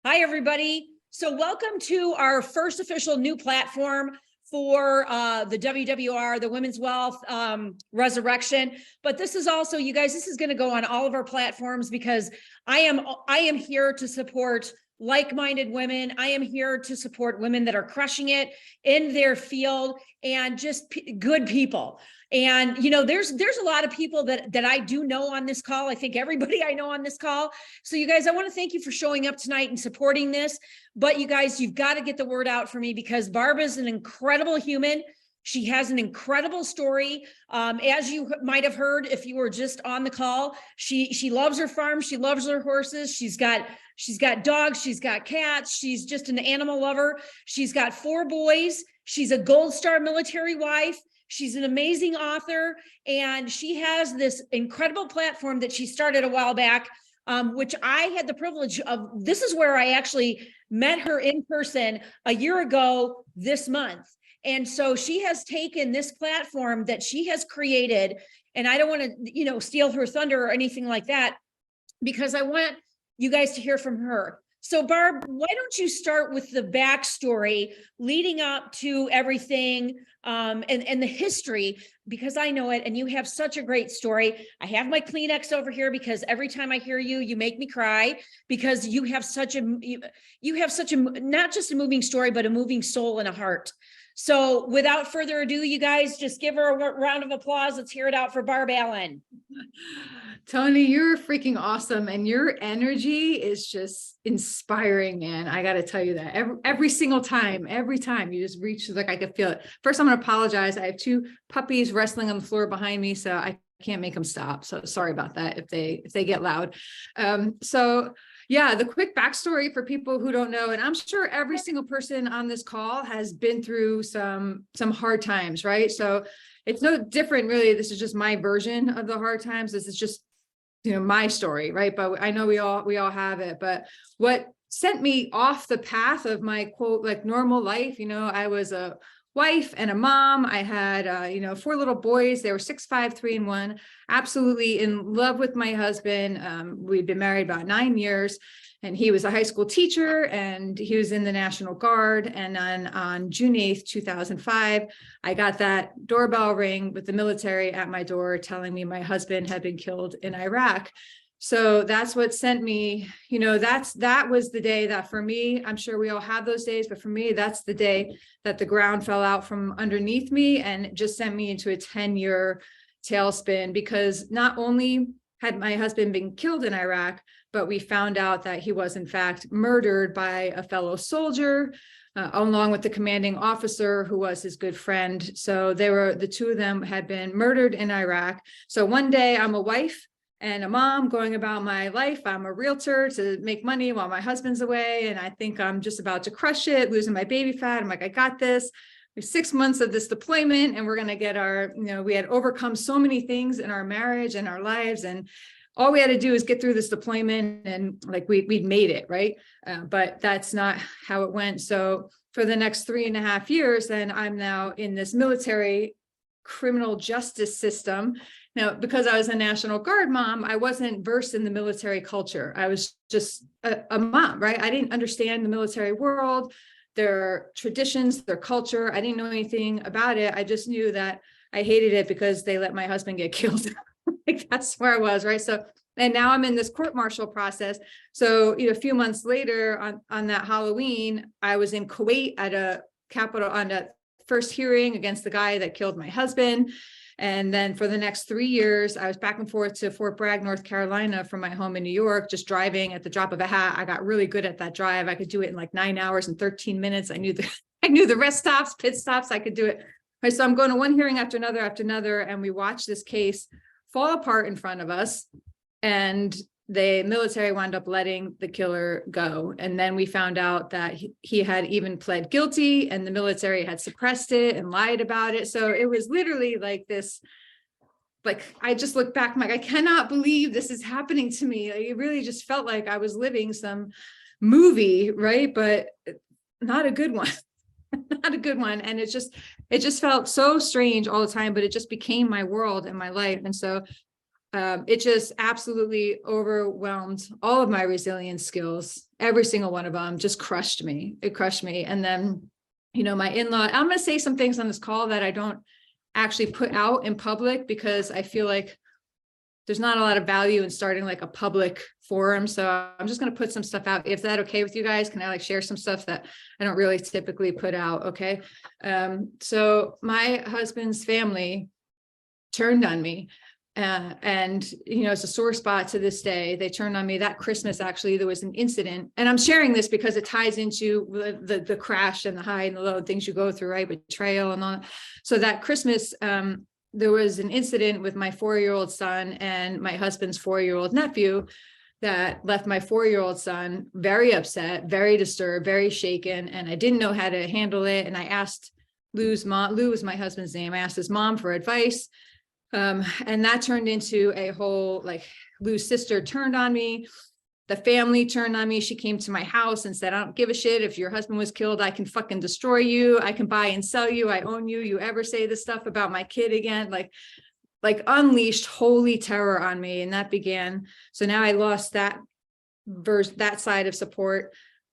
Hi, everybody. So welcome to our first official new platform for the WWR, the Women's Wealth Resurrection. But this is also, you guys, this is going to go on all of our platforms because I am here to support like-minded women. I am here to support women that are crushing it in their field and just good people. And, you know, there's a lot of people that I do know on this call. I think everybody I know on this call. So you guys, I want to thank you for showing up tonight and supporting this. But you guys, you've got to get the word out for me because Barb is an incredible human. She has an incredible story. As you might have heard, if you were just on the call, she loves her farm. She loves her horses. She's got dogs. She's got cats. She's just an animal lover. She's got 4 boys. She's a Gold Star military wife. She's an amazing author, and she has this incredible platform that she started a while back, which I had the privilege of. This is where I actually met her in person a year ago this month. And so she has taken this platform that she has created, and I don't want to, steal her thunder or anything like that, because I want you guys to hear from her. So Barb, why don't you start with the backstory leading up to everything and the history, because I know it and you have such a great story. I have my Kleenex over here because every time I hear you, you make me cry because you have such a not just a moving story, but a moving soul and a heart. So without further ado, you guys just give her a round of applause. Let's hear it out for Barb Allen. Toni, you're freaking awesome. And your energy is just inspiring, man. I got to tell you that every single time, you just reach, like, I could feel it. First, I'm going to apologize. I have 2 puppies wrestling on the floor behind me, so I can't make them stop. So sorry about that if they get loud. So yeah, the quick backstory for people who don't know, and I'm sure every single person on this call has been through some hard times, right? So it's no different, really. This is just my version of the hard times. This is just, my story, right? But I know we all have it. But what sent me off the path of my quote, like, normal life, I was a wife and a mom. I had 4 little boys. They were 6, 5, 3, and 1. Absolutely in love with my husband. We'd been married about 9 years, and he was a high school teacher and he was in the National Guard. And then on June 8th, 2005, I got that doorbell ring with the military at my door telling me my husband had been killed in Iraq. So that's what sent me, that was the day that, for me, I'm sure we all have those days, but for me, that's the day that the ground fell out from underneath me and just sent me into a 10-year tailspin, because not only had my husband been killed in Iraq, but we found out that he was in fact murdered by a fellow soldier, along with the commanding officer who was his good friend. So the 2 of them had been murdered in Iraq. So one day I'm a wife and a mom going about my life. I'm a realtor to make money while my husband's away. And I think I'm just about to crush it, losing my baby fat. I'm like, I got this. We have 6 months of this deployment and we're going to get we had overcome so many things in our marriage and our lives. And all we had to do is get through this deployment and we'd made it, right? But that's not how it went. So for the next 3.5 years, then I'm now in this military criminal justice system. Now, because I was a National Guard mom, I wasn't versed in the military culture. I was just a mom, right? I didn't understand the military world, their traditions, their culture. I didn't know anything about it. I just knew that I hated it because they let my husband get killed. That's where I was, right? So, and now I'm in this court-martial process. So, a few months later on that Halloween, I was in Kuwait at on a first hearing against the guy that killed my husband. And then for the next 3 years, I was back and forth to Fort Bragg, North Carolina from my home in New York, just driving at the drop of a hat. I got really good at that drive. I could do it in like 9 hours and 13 minutes. I knew the rest stops, pit stops. I could do it. Right, so I'm going to one hearing after another, and we watched this case fall apart in front of us. And the military wound up letting the killer go. And then we found out that he had even pled guilty and the military had suppressed it and lied about it. So it was literally like this, I just look back, I'm like, I cannot believe this is happening to me. It really just felt like I was living some movie, right? But not a good one. Not a good one. And it just felt so strange all the time, but it just became my world and my life. And so it just absolutely overwhelmed all of my resilience skills. Every single one of them just crushed me. It crushed me. And then, my in-law, I'm going to say some things on this call that I don't actually put out in public because I feel like there's not a lot of value in starting like a public forum. So I'm just going to put some stuff out. If that's okay with you guys, can I like share some stuff that I don't really typically put out? Okay. So my husband's family turned on me. And it's a sore spot to this day. They turned on me that Christmas. Actually, there was an incident, and I'm sharing this because it ties into the crash and the high and the low things you go through, right? Betrayal and all that. So that Christmas, there was an incident with my 4-year-old son and my husband's 4-year-old nephew that left my 4-year-old son very upset, very disturbed, very shaken, and I didn't know how to handle it. And I asked Lou's mom. Lou was my husband's name. I asked his mom for advice. And that turned into a whole, like, Lou's sister turned on me. The family turned on me. She came to my house and said, I don't give a shit. If your husband was killed, I can fucking destroy you. I can buy and sell you. I own you. You ever say this stuff about my kid again? Like unleashed holy terror on me. And that began. So now I lost that side of support.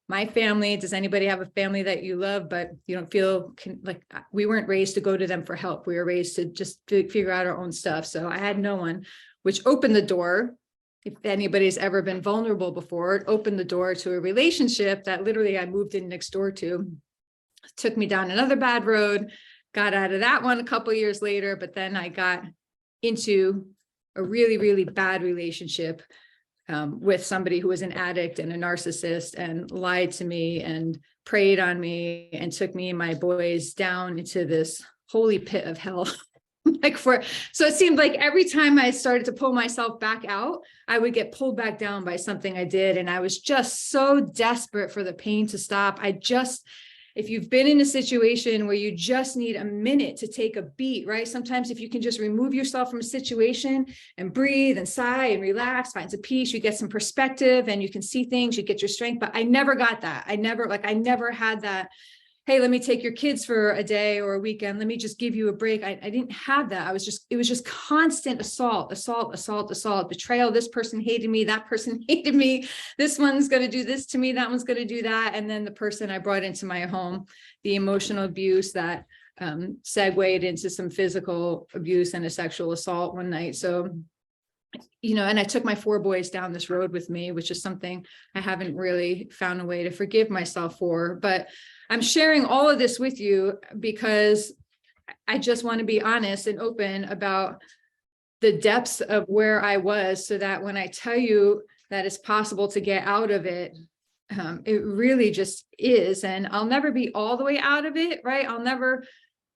My family, does anybody have a family that you love, but you don't feel like we weren't raised to go to them for help. We were raised to just figure out our own stuff. So I had no one, which opened the door. If anybody's ever been vulnerable before, it opened the door to a relationship that literally I moved in next door to. It took me down another bad road, got out of that one a couple of years later, but then I got into a really, really bad relationship with somebody who was an addict and a narcissist and lied to me and preyed on me and took me and my boys down into this holy pit of hell. So it seemed like every time I started to pull myself back out, I would get pulled back down by something I did. And I was just so desperate for the pain to stop. If you've been in a situation where you just need a minute to take a beat, right? Sometimes if you can just remove yourself from a situation and breathe and sigh and relax, find some peace, you get some perspective and you can see things, you get your strength. But I never got that. I never had that. Hey, let me take your kids for a day or a weekend. Let me just give you a break. I didn't have that. It was just constant assault, betrayal. This person hated me. That person hated me. This one's going to do this to me. That one's going to do that. And then the person I brought into my home, the emotional abuse that segued into some physical abuse and a sexual assault one night. So, and I took my 4 boys down this road with me, which is something I haven't really found a way to forgive myself for. But I'm sharing all of this with you because I just want to be honest and open about the depths of where I was, so that when I tell you that it's possible to get out of it, it really just is. And I'll never be all the way out of it, right? I'll never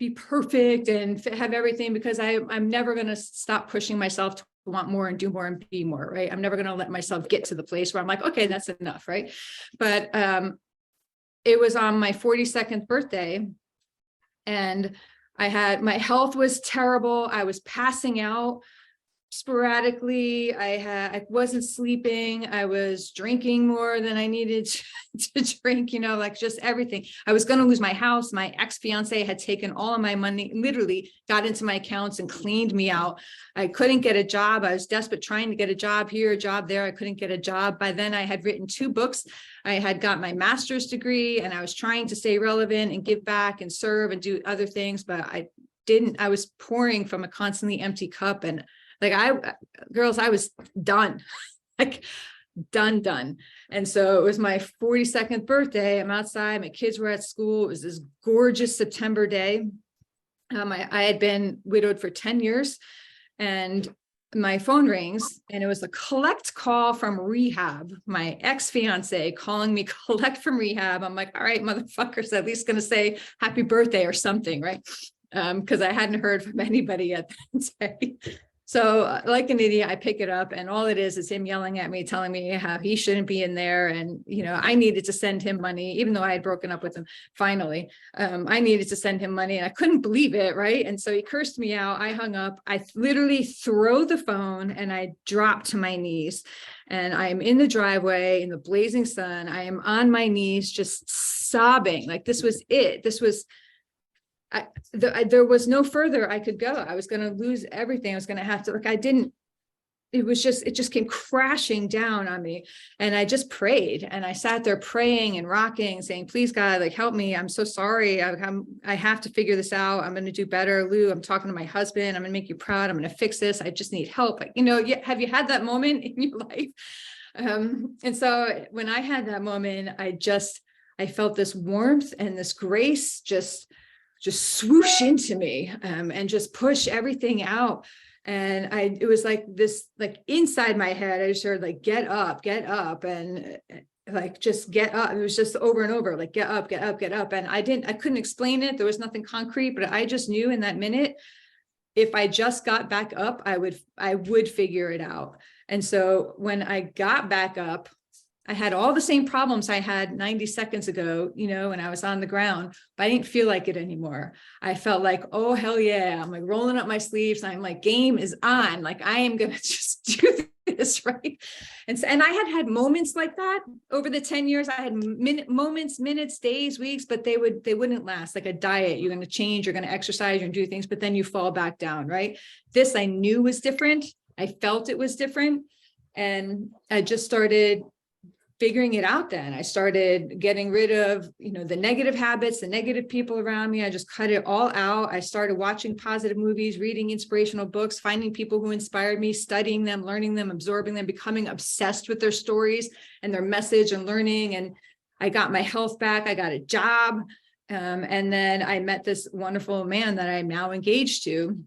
be perfect and have everything, because I'm never going to stop pushing myself to want more and do more and be more, right? I'm never going to let myself get to the place where I'm like, okay, that's enough, right? But it was on my 42nd birthday, and my health was terrible. I was passing out sporadically. I wasn't sleeping. I was drinking more than I needed to drink, like just everything. I was going to lose my house. My ex-fiance had taken all of my money, literally got into my accounts and cleaned me out. I couldn't get a job. I was desperate, trying to get a job here, a job there. I couldn't get a job. By then I had written 2 books. I had got my master's degree, and I was trying to stay relevant and give back and serve and do other things, but I was pouring from a constantly empty cup. And I was done, done. And so it was my 42nd birthday. I'm outside, my kids were at school. It was this gorgeous September day. I had been widowed for 10 years, and my phone rings, and it was a collect call from rehab. My ex-fiance calling me collect from rehab. I'm like, all right, motherfuckers, at least going to say happy birthday or something, right? Because I hadn't heard from anybody yet that day. So like an idiot, I pick it up, and all it is him yelling at me, telling me how he shouldn't be in there. And, I needed to send him money, even though I had broken up with him. Finally, I needed to send him money, and I couldn't believe it. Right. And so he cursed me out. I hung up. I literally throw the phone and I drop to my knees, and I am in the driveway in the blazing sun. I am on my knees, just sobbing. Like this was it. There was no further I could go. I was going to lose everything. I was going to have to, it just came crashing down on me. And I just prayed, and I sat there praying and rocking, saying, please God, like, help me. I'm so sorry. I have to figure this out. I'm going to do better. Lou, I'm talking to my husband. I'm going to make you proud. I'm going to fix this. I just need help. Like, have you had that moment in your life? And so when I had that moment, I felt this warmth and this grace just swoosh into me, and just push everything out. And it was like this, like inside my head, I just heard like, get up, and like, just get up. It was just over and over, like, get up, get up, get up. And I couldn't explain it. There was nothing concrete, but I just knew in that minute, if I just got back up, I would figure it out. And so when I got back up, I had all the same problems I had 90 seconds ago, when I was on the ground, but I didn't feel like it anymore. I felt like, oh, hell yeah. I'm like rolling up my sleeves. I'm like, game is on. Like, I am going to just do this. Right. And I had moments like that over the 10 years. I had moments, minutes, days, weeks, but they wouldn't last. Like a diet, you're going to change, you're going to exercise, you're going to do things, but then you fall back down. Right. This I knew was different. I felt it was different. And I just started figuring it out. Then I started getting rid of, the negative habits, the negative people around me. I just cut it all out. I started watching positive movies, reading inspirational books, finding people who inspired me, studying them, learning them, absorbing them, becoming obsessed with their stories and their message and learning. And I got my health back. I got a job. And then I met this wonderful man that I'm now engaged to.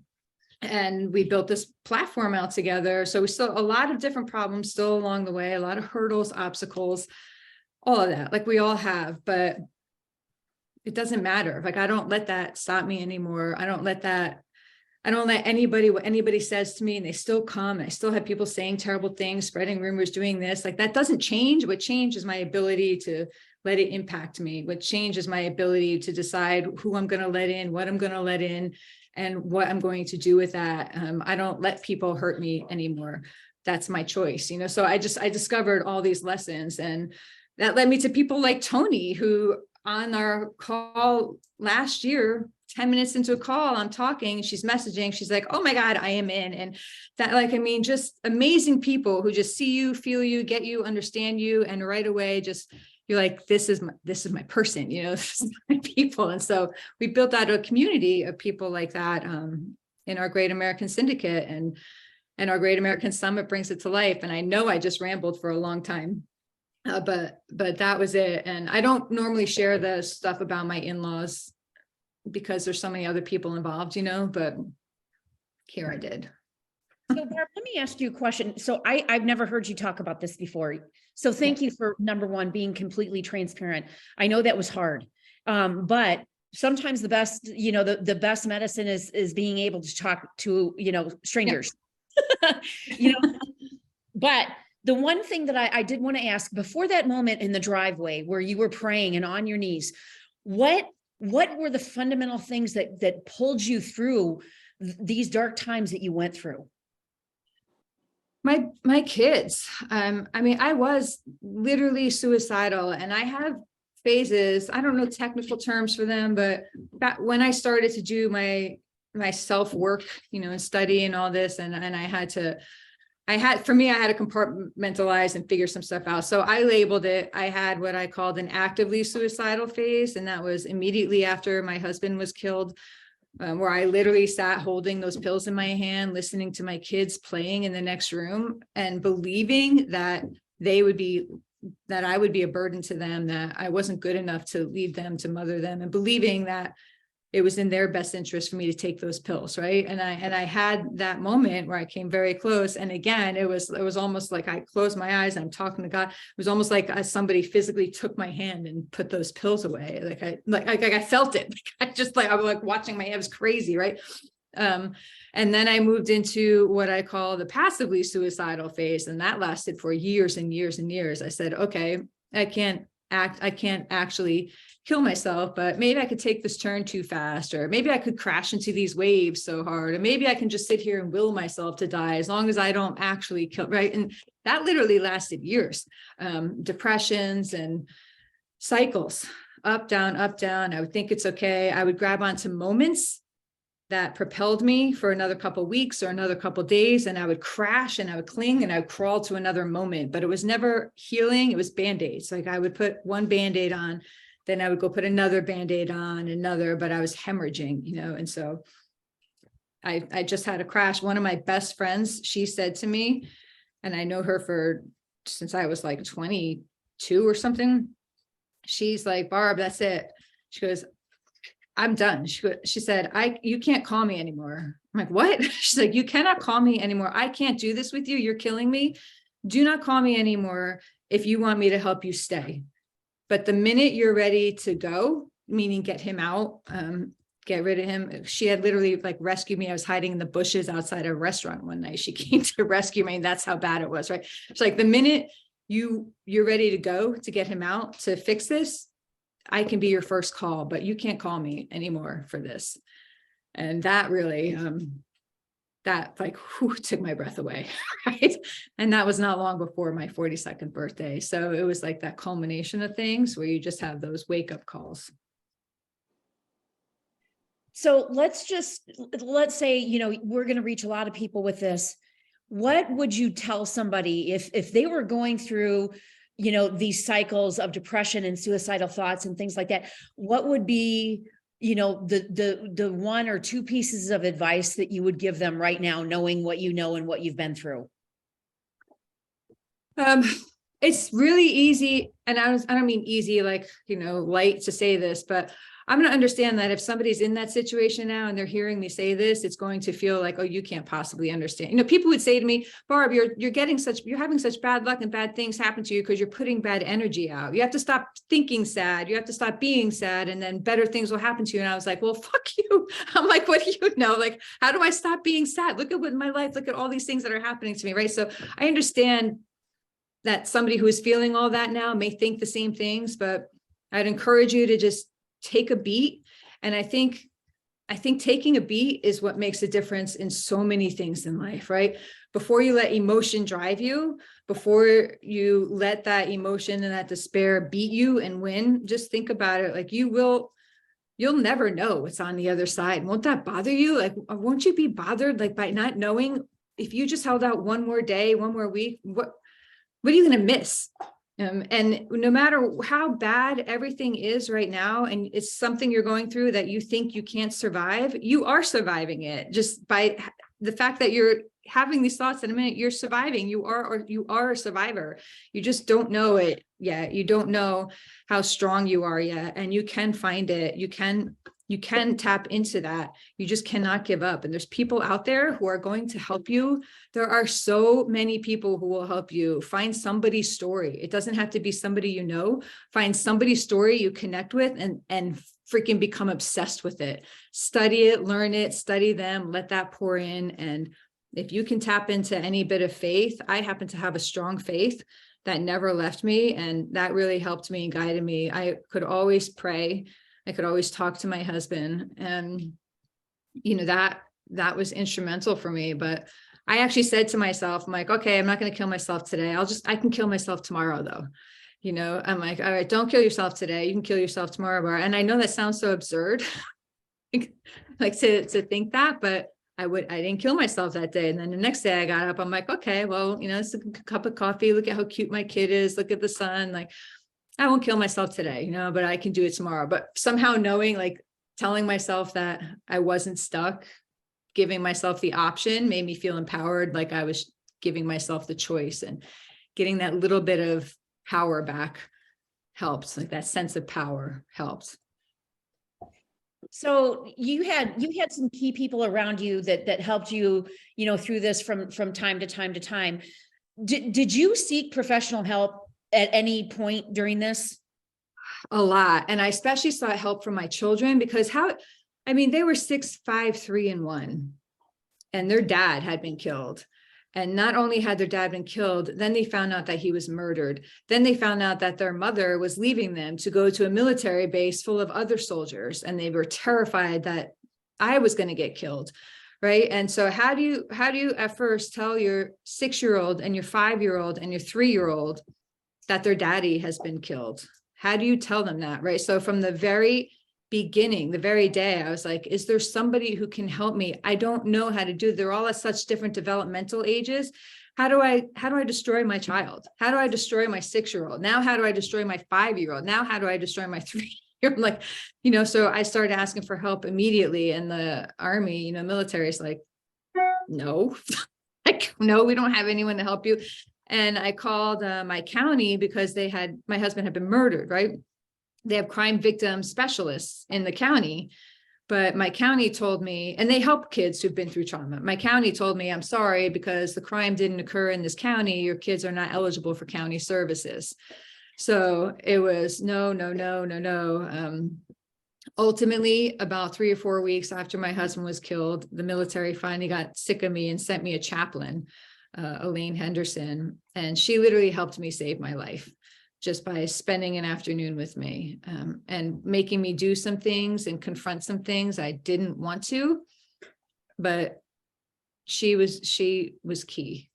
And we built this platform out together. So we still a lot of different problems still along the way, a lot of hurdles, obstacles, all of that, like we all have, but it doesn't matter. Like, I don't let that stop me anymore. I don't let anybody, what anybody says to me, and they still come. I still have people saying terrible things, spreading rumors, doing this. Like, that doesn't change. What changes my ability to let it impact me. What changes my ability to decide who I'm going to let in, what I'm going to let in, and what I'm going to do with that. I don't let people hurt me anymore. That's my choice, So I discovered all these lessons, and that led me to people like Toni, who on our call last year, 10 minutes into a call, I'm talking, she's messaging, she's like, oh my God, I am in. And that, just amazing people who just see you, feel you, get you, understand you. And right away, you're like, this is my person, this is my people. And so we built out a community of people like that in our Great American Syndicate, and our Great American Summit brings it to life. And I know I just rambled for a long time, but that was it. And I don't normally share the stuff about my in-laws because there's so many other people involved, but here I did. So Barb, let me ask you a question. So I've never heard you talk about this before. So thank you for, number one, being completely transparent. I know that was hard. But sometimes the best, the best medicine is being able to talk to, strangers, but the one thing that I did want to ask before that moment in the driveway where you were praying and on your knees, what were the fundamental things that pulled you through these dark times that you went through? My kids. I was literally suicidal, and I have phases. I don't know technical terms for them, but when I started to do my self-work, and study and all this, and I had to compartmentalize and figure some stuff out. So I labeled it, I had what I called an actively suicidal phase. And that was immediately after my husband was killed, where I literally sat holding those pills in my hand, listening to my kids playing in the next room and believing that I would be a burden to them, that I wasn't good enough to leave them, to mother them, and believing that it was in their best interest for me to take those pills. Right. And I had that moment where I came very close. And again, it was almost like I closed my eyes and I'm talking to God. It was almost like somebody physically took my hand and put those pills away. I felt it. I was like watching my head. It was crazy. Right. And then I moved into what I call the passively suicidal phase. And that lasted for years and years and years. I said, okay, I can't actually kill myself, but maybe I could take this turn too fast, or maybe I could crash into these waves so hard, or maybe I can just sit here and will myself to die as long as I don't actually kill. Right. And that literally lasted years, depressions and cycles, up, down, up, down. I would think it's okay. I would grab onto moments that propelled me for another couple of weeks or another couple of days. And I would crash and I would cling and I would crawl to another moment, but it was never healing. It was Band-Aids. Like I would put one Band-Aid on, then I would go put another Band-Aid on, another, but I was hemorrhaging, you know? And so I just had a crash. One of my best friends, she said to me, and I know her since I was like 22 or something. She's like, Barb, that's it. She goes, I'm done. She said, you can't call me anymore. I'm like, what? She's like, you cannot call me anymore. I can't do this with you. You're killing me. Do not call me anymore if you want me to help you stay. But the minute you're ready to go, meaning get him out, get rid of him. She had literally like rescued me. I was hiding in the bushes outside a restaurant one night. She came to rescue me. And that's how bad it was, right? It's like the minute you're ready to go to get him out to fix this, I can be your first call, but you can't call me anymore for this. And that really, that like took my breath away, right? And that was not long before my 42nd birthday. So it was like that culmination of things where you just have those wake up calls. So let's say, you know, we're going to reach a lot of people with this. What would you tell somebody if they were going through, you know, these cycles of depression and suicidal thoughts and things like that? What would be, you know, the one or two pieces of advice that you would give them right now, knowing what you know and what you've been through? It's really easy. And I don't mean easy, like, you know, light to say this, but I'm going to understand that if somebody's in that situation now and they're hearing me say this, it's going to feel like, oh, you can't possibly understand. You know, people would say to me, Barb, you're having such bad luck and bad things happen to you because you're putting bad energy out. You have to stop thinking sad. You have to stop being sad, and then better things will happen to you. And I was like, well, fuck you. I'm like, what do you know? Like, how do I stop being sad? Look at what my life, look at all these things that are happening to me. Right. So I understand that somebody who is feeling all that now may think the same things, but I'd encourage you to just take a beat. And I think taking a beat is what makes a difference in so many things in life, right? Before you let emotion drive you, before you let that emotion and that despair beat you and win, just think about it. Like you'll never know what's on the other side. Won't that bother you? Like, won't you be bothered like by not knowing if you just held out one more day, one more week, what are you going to miss? And no matter how bad everything is right now, and it's something you're going through that you think you can't survive, you are surviving it just by the fact that you're having these thoughts in a minute. You're surviving. You are a survivor. You just don't know it yet. You don't know how strong you are yet, and you can find it. You can tap into that. You just cannot give up. And there's people out there who are going to help you. There are so many people who will help you. Find somebody's story. It doesn't have to be somebody you know. Find somebody's story you connect with and freaking become obsessed with it. Study it, learn it, study them, let that pour in. And if you can tap into any bit of faith, I happen to have a strong faith that never left me. And that really helped me and guided me. I could always pray. I could always talk to my husband, and, you know, that was instrumental for me. But I actually said to myself, I'm like, okay, I'm not going to kill myself today. I can kill myself tomorrow though. You know, I'm like, all right, don't kill yourself today. You can kill yourself tomorrow. And I know that sounds so absurd, like to think that, but I didn't kill myself that day. And then the next day I got up, I'm like, okay, well, you know, it's a cup of coffee. Look at how cute my kid is. Look at the sun. Like, I won't kill myself today, you know, but I can do it tomorrow. But somehow knowing, like telling myself that I wasn't stuck, giving myself the option made me feel empowered. Like I was giving myself the choice, and getting that little bit of power back helps. Like that sense of power helps. So you had some key people around you that helped you, you know, through this from time to time. Did you seek professional help at any point during this? A lot. And I especially sought help from my children because they were 6, 5, 3, and 1, and their dad had been killed. And not only had their dad been killed, then they found out that he was murdered. Then they found out that their mother was leaving them to go to a military base full of other soldiers. And they were terrified that I was going to get killed. Right. And so how do you at first tell your 6-year-old and your 5-year-old and your 3-year-old that their daddy has been killed? How do you tell them that? Right. So from the very beginning, the very day, I was like, is there somebody who can help me? I don't know how to do it. They're all at such different developmental ages. How do I destroy my child? How do I destroy my 6-year-old? Now, how do I destroy my 5-year-old? Now, how do I destroy my 3-year-old? Like, so I started asking for help immediately. And the Army, military is like, no, like, no, we don't have anyone to help you. And I called my county because my husband had been murdered, right? They have crime victim specialists in the county, but my county told me, and they help kids who've been through trauma. My county told me, I'm sorry, because the crime didn't occur in this county, your kids are not eligible for county services. So it was no. Ultimately, about 3 or 4 weeks after my husband was killed, the military finally got sick of me and sent me a chaplain, Elaine Henderson, and she literally helped me save my life just by spending an afternoon with me, and making me do some things and confront some things I didn't want to, but she was key.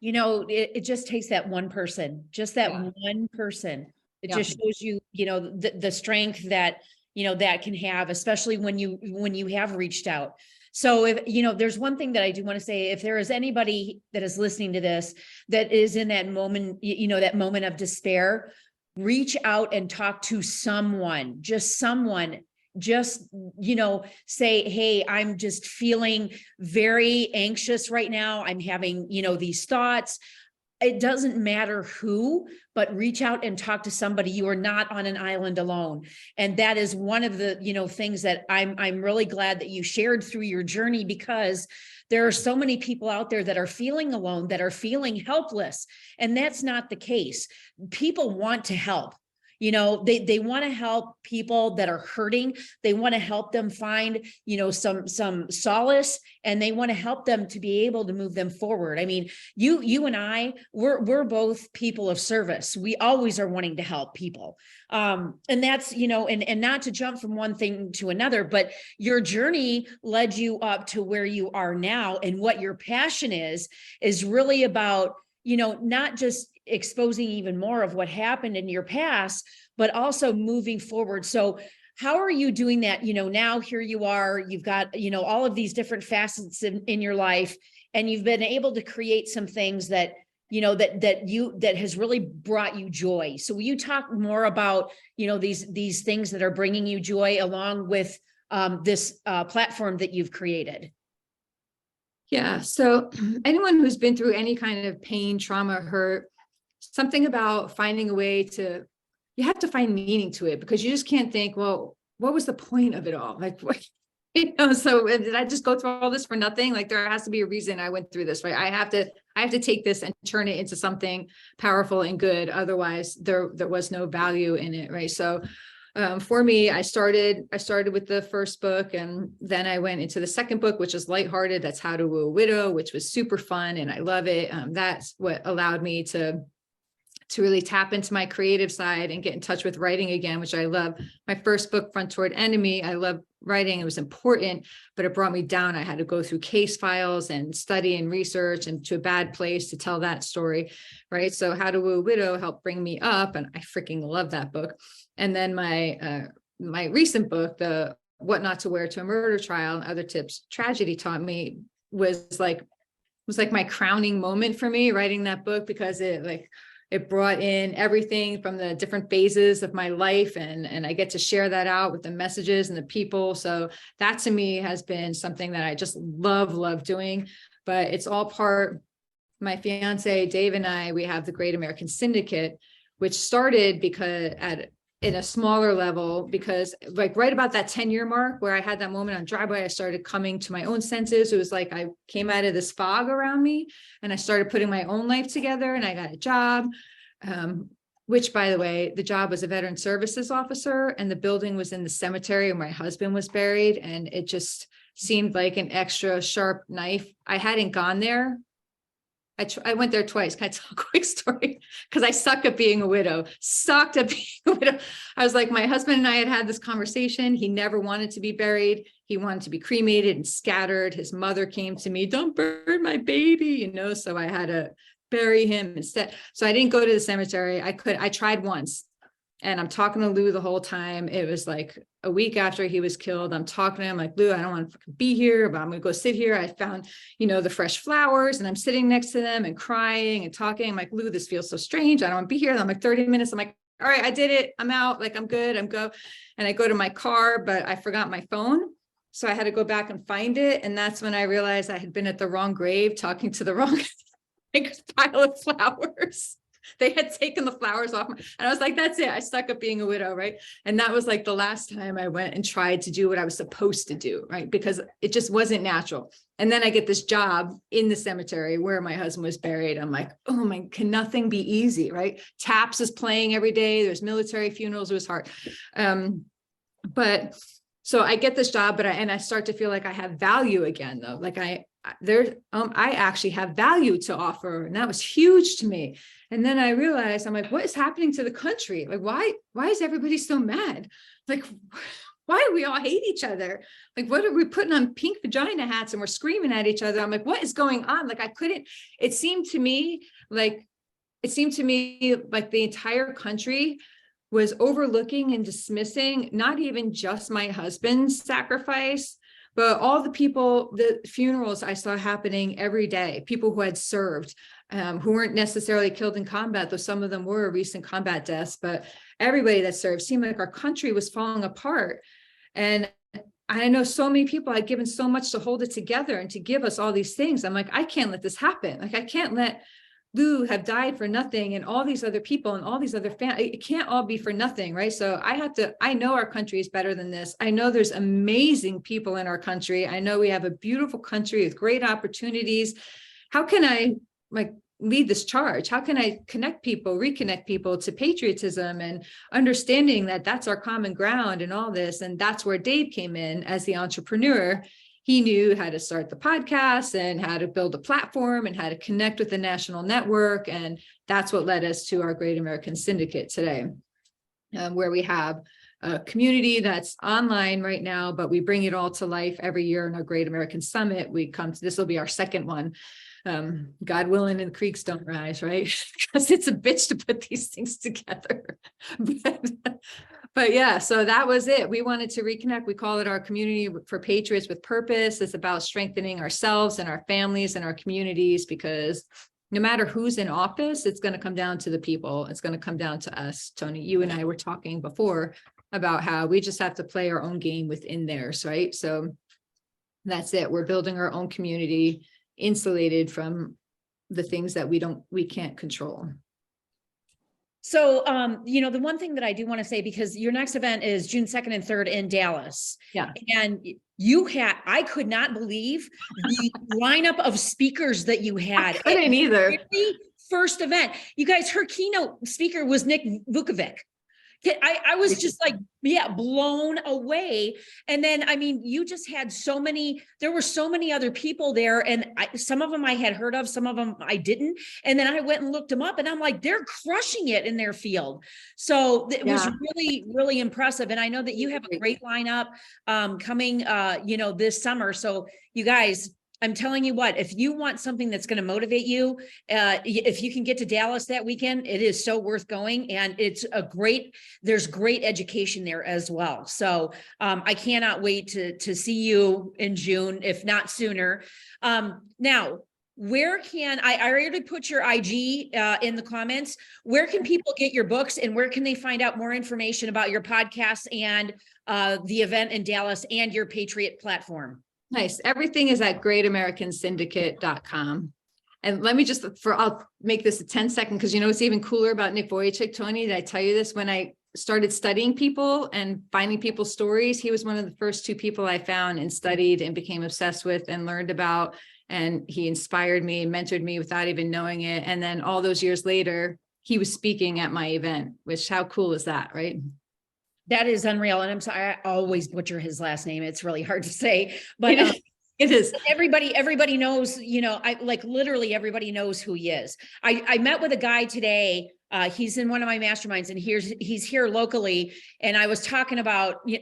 It just takes that one person, just that one person. It just shows you, the strength that, that can have, especially when you have reached out. So if, there's one thing that I do want to say, if there is anybody that is listening to this, that is in that moment, that moment of despair, reach out and talk to someone, just, say, hey, I'm just feeling very anxious right now. I'm having, these thoughts. It doesn't matter who, but reach out and talk to somebody. You are not on an island alone. And that is one of the, things that I'm really glad that you shared through your journey, because there are so many people out there that are feeling alone, that are feeling helpless. And that's not the case. People want to help. They want to help people that are hurting. They want to help them find, some solace, and they want to help them to be able to move them forward. I mean, you and I, we're both people of service. We always are wanting to help people. And that's, and not to jump from one thing to another, but your journey led you up to where you are now. And what your passion is really about, not just exposing even more of what happened in your past, but also moving forward. So how are you doing that? Now here you are, you've got, all of these different facets in your life, and you've been able to create some things that, that has really brought you joy. So will you talk more about, these things that are bringing you joy, along with this platform that you've created? Yeah. So anyone who's been through any kind of pain, trauma, hurt, something about finding a way to, you have to find meaning to it, because you just can't think, well, what was the point of it all? Like, what, so did I just go through all this for nothing? Like, there has to be a reason I went through this, right? I have to take this and turn it into something powerful and good. Otherwise there was no value in it. Right. So for me, I started with the first book, and then I went into the second book, which is lighthearted. That's How to Woo a Widow, which was super fun. And I love it. That's what allowed me to really tap into my creative side and get in touch with writing again, which I love. My first book, Front Toward Enemy, I love writing. It was important, but it brought me down. I had to go through case files and study and research, and to a bad place to tell that story, right? So How to Woo a Widow helped bring me up, and I freaking love that book. And then my recent book, the What Not to Wear to a Murder Trial and Other Tips Tragedy Taught Me, was like my crowning moment for me, writing that book, because it brought in everything from the different phases of my life, and I get to share that out with the messages and the people. So that to me has been something that I just love doing. But it's all part, my fiance, Dave, and I, we have the Great American Syndicate, which started in a smaller level, because like right about that 10-year mark where I had that moment on Driveway, I started coming to my own senses. It was like I came out of this fog around me, and I started putting my own life together, and I got a job, which, by the way, the job was a veteran services officer, and the building was in the cemetery where my husband was buried. And it just seemed like an extra sharp knife. I hadn't gone there. I went there twice. Can I tell a quick story? Because I suck at being a widow. I was like, my husband and I had this conversation. He never wanted to be buried. He wanted to be cremated and scattered. His mother came to me, don't burn my baby, so I had to bury him instead. So I didn't go to the cemetery. I tried once, And I'm talking to Lou the whole time. It was like a week after he was killed. I'm talking to him like, Lou, I don't want to be here, but I'm going to go sit here. I found, the fresh flowers, and I'm sitting next to them and crying and talking. I'm like, Lou, this feels so strange. I don't want to be here. And I'm like, 30 minutes. I'm like, all right, I did it. I'm out. Like, I'm good. And I go to my car, but I forgot my phone. So I had to go back and find it. And that's when I realized I had been at the wrong grave, talking to the wrong pile of flowers. They had taken the flowers off. And I was like, that's it. I stuck up being a widow. Right. And that was like the last time I went and tried to do what I was supposed to do. Right. Because it just wasn't natural. And then I get this job in the cemetery where my husband was buried. I'm like, oh my, can nothing be easy? Right. Taps is playing every day. There's military funerals. It was hard. But so I get this job, but I start to feel like I have value again, though. Like I actually have value to offer. And that was huge to me. And then I realized, I'm like, what is happening to the country? Like, why is everybody so mad? Like, why do we all hate each other? Like, what are we putting on pink vagina hats and we're screaming at each other? I'm like, what is going on? Like, it seemed to me like the entire country was overlooking and dismissing not even just my husband's sacrifice, but all the people, the funerals I saw happening every day, people who had served, who weren't necessarily killed in combat, though some of them were recent combat deaths, but everybody that served seemed like our country was falling apart. And I know so many people had given so much to hold it together and to give us all these things. I'm like, I can't let this happen. Like, I can't let Lou have died for nothing, and all these other people and all these other families. It can't all be for nothing, right? So I know our country is better than this. I know there's amazing people in our country. I know we have a beautiful country with great opportunities. How can I lead this charge? How can I reconnect people to patriotism and understanding that that's our common ground and all this? And that's where Dave came in as the entrepreneur. He knew how to start the podcast and how to build a platform and how to connect with the national network. And that's what led us to our Great American Syndicate today, where we have a community that's online right now, but we bring it all to life every year in our Great American Summit. This will be our second one. God willing, and the creeks don't rise, right? Because it's a bitch to put these things together. But yeah, so that was it. We wanted to reconnect. We call it our Community for Patriots with Purpose. It's about strengthening ourselves and our families and our communities, because no matter who's in office, it's going to come down to the people. It's going to come down to us. Toni, you and I were talking before about how we just have to play our own game within theirs, right? So that's it. We're building our own community, insulated from the things that we can't control. So, the one thing that I do want to say, because your next event is June 2nd and 3rd in Dallas. Yeah. And I could not believe the lineup of speakers that you had. I couldn't either. First event. You guys, her keynote speaker was Nick Vukovic. I was just like, blown away. And then, you just had there were so many other people there, and some of them I had heard of, some of them I didn't. And then I went and looked them up, and I'm like, they're crushing it in their field. So it was really, really impressive. And I know that you have a great lineup coming, this summer. So you guys, I'm telling you what, if you want something that's going to motivate you, if you can get to Dallas that weekend, it is so worth going. And there's great education there as well. So I cannot wait to see you in June, if not sooner. Now, where can I already put your IG in the comments? Where can people get your books, and where can they find out more information about your podcast and the event in Dallas and your Patriot platform? Nice. Everything is at greatamericansyndicate.com. And let me I'll make this a 10-second, because what's even cooler about Nick Vujicic, Toni, did I tell you this? When I started studying people and finding people's stories, he was one of the first two people I found and studied and became obsessed with and learned about. And he inspired me and mentored me without even knowing it. And then all those years later, he was speaking at my event, which, how cool is that, right? That is unreal. And I'm sorry, I always butcher his last name. It's really hard to say, but it is. Everybody knows, literally everybody knows who he is. I met with a guy today. He's in one of my masterminds, and he's here locally. And I was talking about you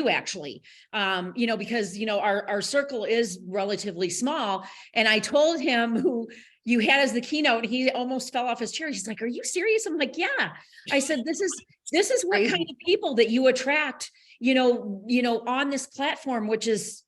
actually, because, our circle is relatively small. And I told him who you had as the keynote, he almost fell off his chair. He's like, are you serious? I'm like, yeah. I said, this is what Crazy. kind of people that you attract, on this platform, which is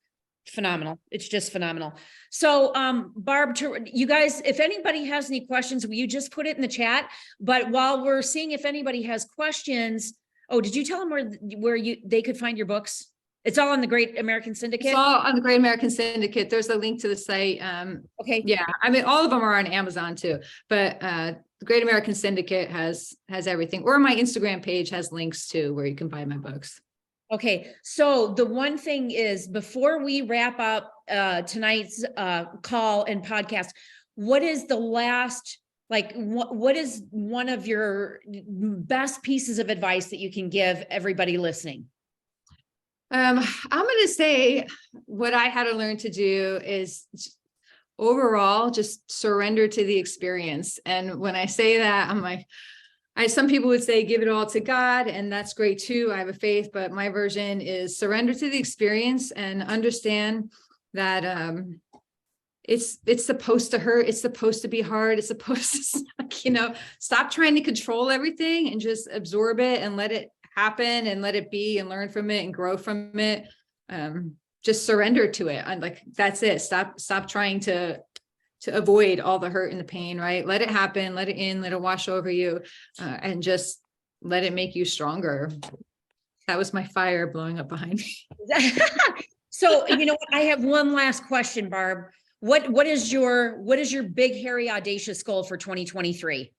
phenomenal. It's just phenomenal. So, Barb, you guys, if anybody has any questions, will you just put it in the chat? But while we're seeing if anybody has questions, did you tell them where they could find your books? It's all on the Great American Syndicate. It's all on the Great American Syndicate. There's a link to the site. Okay. Yeah, I mean, all of them are on Amazon too, but the Great American Syndicate has everything, or my Instagram page has links too, where you can buy my books. Okay, so the one thing is, before we wrap up tonight's call and podcast, what is the last, what is one of your best pieces of advice that you can give everybody listening? I'm going to say what I had to learn to do is overall just surrender to the experience. And when I say that, I'm like, some people would say, give it all to God, and that's great too. I have a faith, but my version is surrender to the experience and understand that it's supposed to hurt. It's supposed to be hard. It's supposed to suck, stop trying to control everything and just absorb it and let it happen and let it be and learn from it and grow from it. Just surrender to it. And that's it. Stop trying to avoid all the hurt and the pain, right? Let it happen, let it in, let it wash over you, and just let it make you stronger. That was my fire blowing up behind me. So, I have one last question, Barb. What is your big, hairy, audacious goal for 2023?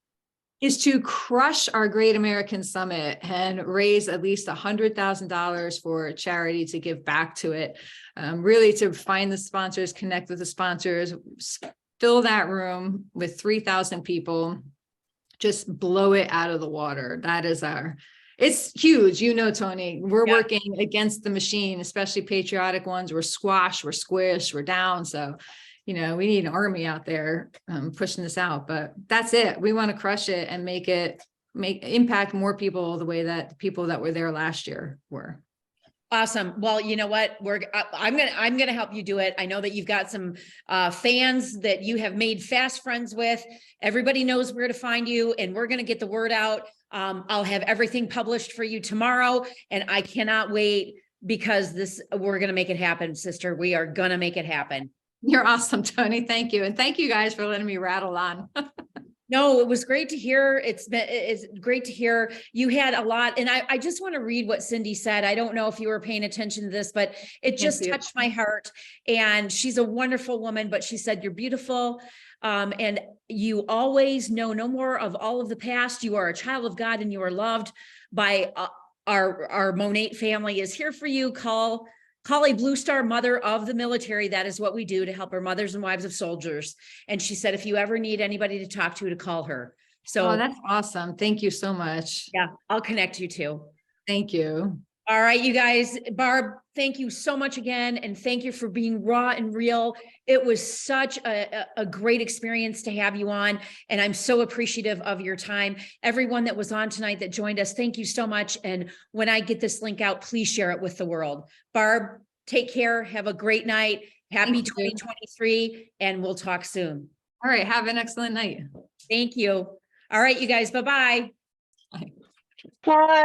Is to crush our Great American Summit and raise at least $100,000 for charity to give back to it. Really to find the sponsors, connect with the sponsors, fill that room with 3,000 people, just blow it out of the water. That is it's huge. Toni, we're working against the machine, especially patriotic ones. We're squashed, we're squished, we're down. So we need an army out there pushing this out, but that's it. We want to crush it and impact more people the way that the people that were there last year were. Awesome. Well, you know what? I'm going to help you do it. I know that you've got some fans that you have made fast friends with. Everybody knows where to find you, and we're going to get the word out. I'll have everything published for you tomorrow, and I cannot wait, because we're going to make it happen, sister. We are going to make it happen. You're awesome, Toni. Thank you. And thank you guys for letting me rattle on. No, it was great to hear. It's great to hear. You had a lot. And I just want to read what Cindy said. I don't know if you were paying attention to this, but it just touched my heart. And she's a wonderful woman, but she said, you're beautiful. And you always know no more of all of the past. You are a child of God, and you are loved by our Monate family is here for you. Call a Blue Star Mother of the Military. That is what we do to help our mothers and wives of soldiers. And she said, if you ever need anybody to talk to call her. So that's awesome. Thank you so much. Yeah, I'll connect you too. Thank you. All right, you guys. Barb, thank you so much again. And thank you for being raw and real. It was such a great experience to have you on. And I'm so appreciative of your time. Everyone that was on tonight that joined us, thank you so much. And when I get this link out, please share it with the world. Barb, take care. Have a great night. Happy 2023. And we'll talk soon. All right. Have an excellent night. Thank you. All right, you guys. Bye-bye. Bye. Bye.